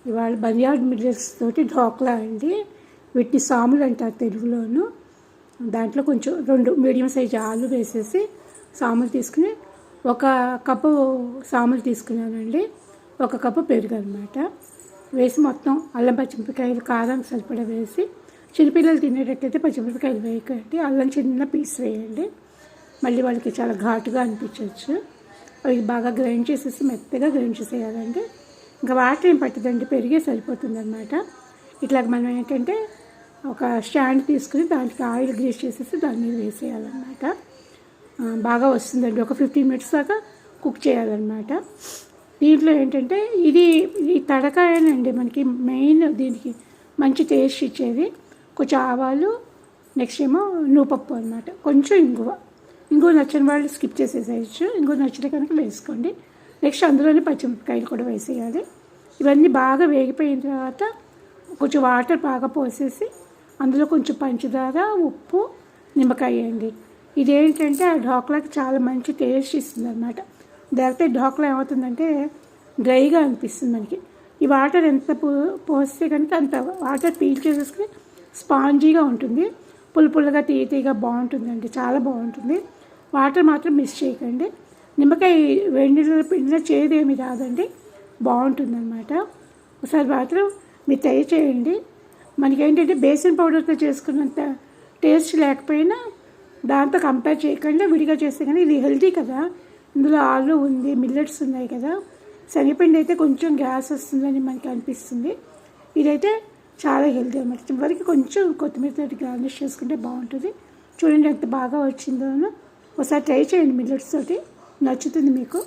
ఇవాళ బర్యార్డ్ మిల్లెట్స్ తోటి ఢోక్లా అండి. వీటిని సాములు అంటారు తెలుగులోను. దాంట్లో కొంచెం 2 మీడియం సైజ్ ఆలు వేసేసి సాములు తీసుకుని 1 కప్పు సాములు తీసుకున్నానండి. 1 కప్పు పెరుగు అనమాట వేసి మొత్తం అల్లం పచ్చిమిరపకాయలు కారం సరిపడా వేసి, చిన్నపిల్లలు తినేటట్టయితే పచ్చిమిరపకాయలు వేయకండి, అల్లం చిన్న పీస్ వేయండి. మళ్ళీ వాళ్ళకి చాలా ఘాటుగా అనిపించవచ్చు. అవి బాగా గ్రైండ్ చేసేసి మెత్తగా గ్రైండ్ చేసేయాలండి. ఇంకా వాటర్ ఏం పట్టదండి, పెరిగే సరిపోతుంది అనమాట. ఇట్లా మనం ఏంటంటే ఒక స్టాండ్ తీసుకుని దానికి ఆయిల్ గ్రీస్ చేసేసి దాని మీద వేసేయాలన్నమాట. బాగా వస్తుందండి. ఒక 15 మినిట్స్ దాకా కుక్ చేయాలన్నమాట. దీంట్లో ఏంటంటే ఇది తడకాయనండి మనకి మెయిన్, దీనికి మంచి టేస్ట్ ఇచ్చేది. కొంచెం ఆవాలు, నెక్స్ట్ ఏమో నూపప్పు అనమాట, కొంచెం ఇంగువ నచ్చని వాళ్ళు స్కిప్ చేసేసేయచ్చు, ఇంగువ నచ్చితే కనుక వేసుకోండి. నెక్స్ట్ అందులోనే పచ్చిమిరపకాయలు కూడా వేసేయాలి. ఇవన్నీ బాగా వేగిపోయిన తర్వాత కొంచెం వాటర్ బాగా పోసేసి అందులో కొంచెం పంచదార, ఉప్పు, నిమ్మకాయ అండి. ఇదేంటంటే ఆ ఢోక్లాకి చాలా మంచి టేస్ట్ ఇస్తుంది అనమాట. లేకపోతే ఢోక్లా ఏమవుతుందంటే డ్రైగా అనిపిస్తుంది మనకి. ఈ వాటర్ ఎంత పోస్తే కనుక అంత వాటర్ పీల్ చేసేసుకుని స్పాంజీగా ఉంటుంది, పుల్లగా తీయగా బాగుంటుందండి, చాలా బాగుంటుంది. వాటర్ మాత్రం మిస్ చేయకండి. నిమ్మకాయ వేడి నీళ్ళలో పిండిన చేదేమి రాదండి, బాగుంటుందన్నమాట. ఒకసారి మాత్రం మీరు ట్రై చేయండి. మనకేంటంటే బేసిన్ పౌడర్తో చేసుకున్నంత టేస్ట్ లేకపోయినా దాంతో కంపేర్ చేయకుండా విడిగా చేస్తే కానీ ఇది హెల్తీ కదా. ఇందులో ఆలు ఉంది, మిల్లెట్స్ ఉన్నాయి కదా. శనగపిండి అయితే కొంచెం గ్యాస్ వస్తుందని మనకి అనిపిస్తుంది, ఇదైతే చాలా హెల్తీ అన్నమాట. చివరికి కొంచెం కొత్తిమీరతో గార్నిష్ చేసుకుంటే బాగుంటుంది. చూడండి ఎంత బాగా వచ్చిందో. ఒకసారి ట్రై చేయండి, మిల్లెట్స్ తోటి నచ్చుతుంది మీకు.